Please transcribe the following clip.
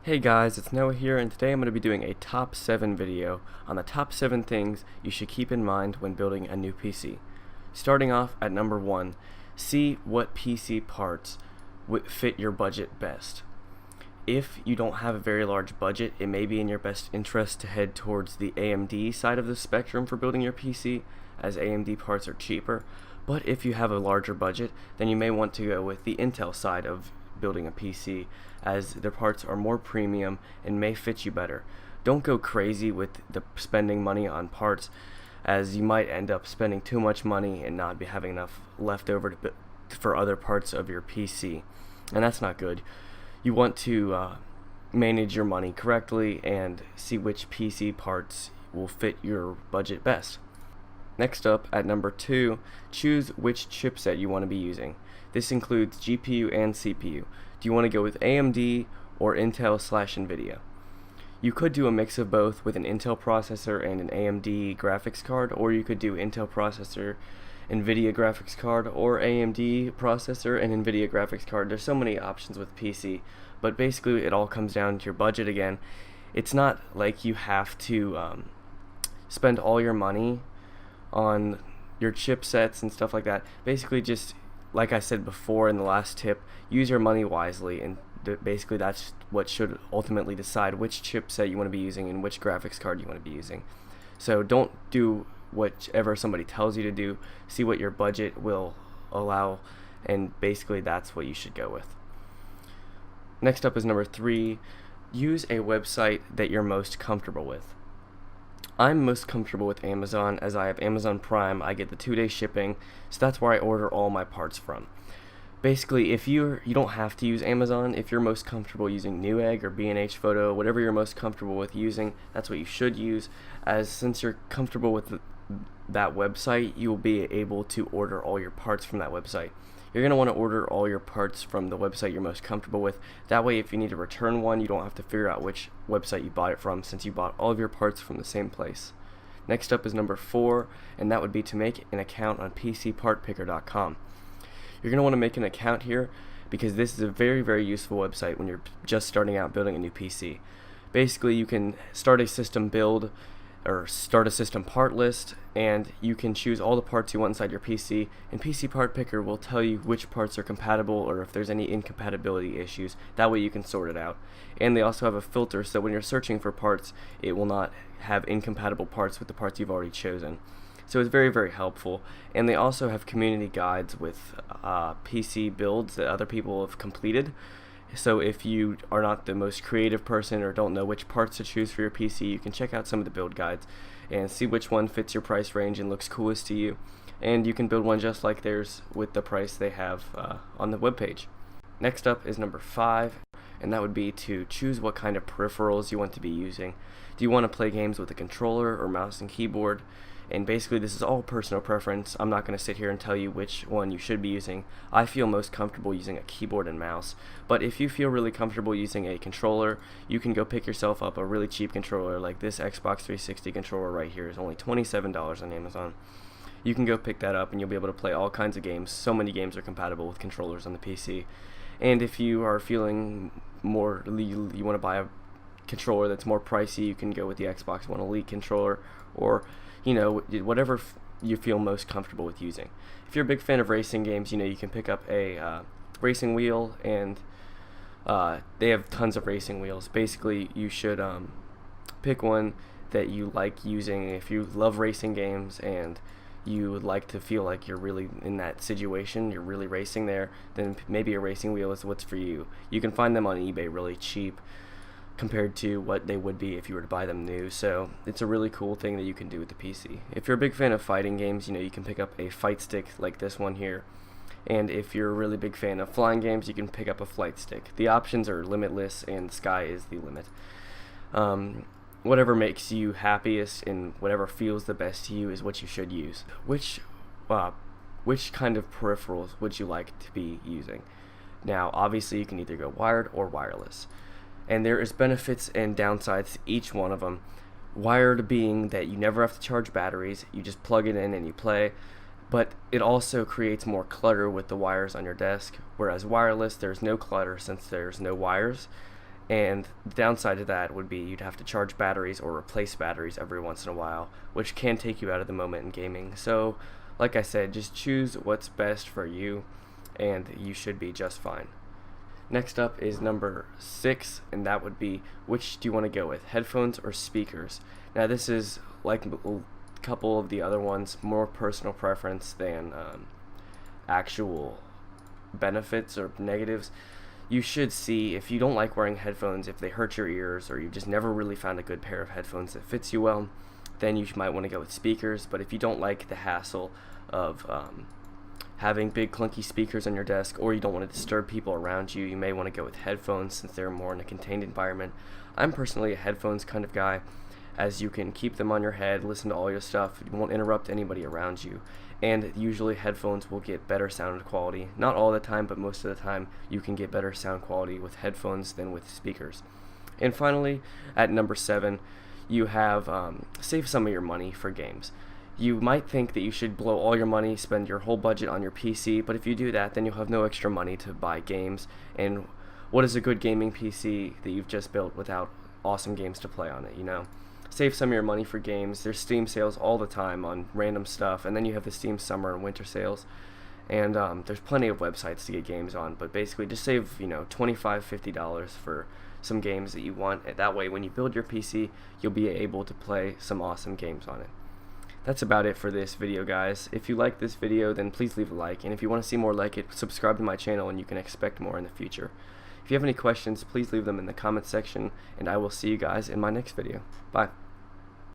Hey guys, it's Noah here, and today I'm going to be doing a top 7 video on the top 7 things you should keep in mind when building a new PC. Starting off at number 1, see what PC parts fit your budget best. If you don't have a very large budget, it may be in your best interest to head towards the AMD side of the spectrum for building your PC, as AMD parts are cheaper. But if you have a larger budget, then you may want to go with the Intel side of building a PC, as their parts are more premium and may fit you better. Don't go crazy with the spending money on parts, as you might end up spending too much money and not be having enough left over for other parts of your PC, and that's not good. You want to manage your money correctly and see which PC parts will fit your budget best. Next up, at number 2, choose which chipset you want to be using. This includes GPU and CPU. Do you want to go with AMD or Intel/Nvidia? You could do a mix of both with an Intel processor and an AMD graphics card, or you could do Intel processor, Nvidia graphics card, or AMD processor and Nvidia graphics card. There's so many options with PC, but basically it all comes down to your budget again. It's not like you have to spend all your money on your chipsets and stuff like that. Basically, just like I said before in the last tip, use your money wisely, and basically that's what should ultimately decide which chipset you want to be using and which graphics card you want to be using. So don't do whatever somebody tells you to do. See what your budget will allow, and basically that's what you should go with. Next up is number 3, use a website that you're most comfortable with. I'm most comfortable with Amazon, as I have Amazon Prime. I get the 2-day shipping, so that's where I order all my parts from. Basically, if you don't have to use Amazon. If you're most comfortable using Newegg or B&H Photo, whatever you're most comfortable with using, that's what you should use, as since you're comfortable with that website, you'll be able to order all your parts from that website. You're going to want to order all your parts from the website you're most comfortable with. That way, if you need to return one, you don't have to figure out which website you bought it from, since you bought all of your parts from the same place. Next up is number 4, and that would be to make an account on PCPartPicker.com. You're going to want to make an account here, because this is a very, very useful website when you're just starting out building a new PC. Basically, you can start a system build or start a system part list, and you can choose all the parts you want inside your PC, and PC Part Picker will tell you which parts are compatible or if there's any incompatibility issues. That way you can sort it out. And they also have a filter, so when you're searching for parts, it will not have incompatible parts with the parts you've already chosen. So it's very, very helpful. And they also have community guides with PC builds that other people have completed. So if you are not the most creative person or don't know which parts to choose for your PC, you can check out some of the build guides and see which one fits your price range and looks coolest to you. And you can build one just like theirs with the price they have on the webpage. Next up is number 5, and that would be to choose what kind of peripherals you want to be using. Do you want to play games with a controller or mouse and keyboard? And basically this is all personal preference. I'm not going to sit here and tell you which one you should be using. I feel most comfortable using a keyboard and mouse, but if you feel really comfortable using a controller, you can go pick yourself up a really cheap controller. Like this Xbox 360 controller right here is only $27 on Amazon. You can go pick that up and you'll be able to play all kinds of games. So many games are compatible with controllers on the PC. And if you are feeling more, you want to buy a controller that's more pricey, you can go with the Xbox One Elite controller, or whatever you feel most comfortable with using. If you're a big fan of racing games, you can pick up a racing wheel, and they have tons of racing wheels. Basically, you should pick one that you like using. If you love racing games and you would like to feel like you're really in that situation, you're really racing there, then maybe a racing wheel is what's for you. You can find them on eBay really cheap compared to what they would be if you were to buy them new. So it's a really cool thing that you can do with the PC. If you're a big fan of fighting games, you can pick up a fight stick like this one here. And if you're a really big fan of flying games, you can pick up a flight stick. The options are limitless, and the sky is the limit. Whatever makes you happiest and whatever feels the best to you is what you should use. Which kind of peripherals would you like to be using? Now, obviously, you can either go wired or wireless, and there is benefits and downsides to each one of them. Wired being that you never have to charge batteries, you just plug it in and you play, but it also creates more clutter with the wires on your desk, whereas wireless, there's no clutter since there's no wires, And the downside to that would be you'd have to charge batteries or replace batteries every once in a while, which can take you out of the moment in gaming. So, like I said, just choose what's best for you, and you should be just fine. Next up is number 6, and that would be, which do you want to go with, headphones or speakers? Now this is, like a couple of the other ones, more personal preference than actual benefits or negatives. You should see if you don't like wearing headphones, if they hurt your ears, or you've just never really found a good pair of headphones that fits you well, then you might want to go with speakers. But if you don't like the hassle of having big clunky speakers on your desk, or you don't want to disturb people around you, you may want to go with headphones since they're more in a contained environment. I'm personally a headphones kind of guy, as you can keep them on your head, listen to all your stuff, you won't interrupt anybody around you, and usually headphones will get better sound quality. Not all the time, but most of the time you can get better sound quality with headphones than with speakers. And finally, at number 7, you have save some of your money for games. You might think that you should blow all your money, spend your whole budget on your PC, but if you do that, then you'll have no extra money to buy games. And what is a good gaming PC that you've just built without awesome games to play on it, you know? Save some of your money for games. There's Steam sales all the time on random stuff, and then you have the Steam summer and winter sales. And there's plenty of websites to get games on, but basically just save, $25, $50 for some games that you want. That way, when you build your PC, you'll be able to play some awesome games on it. That's about it for this video, guys. If you like this video, then please leave a like, and if you want to see more like it, subscribe to my channel and you can expect more in the future. If you have any questions, please leave them in the comment section, and I will see you guys in my next video. Bye.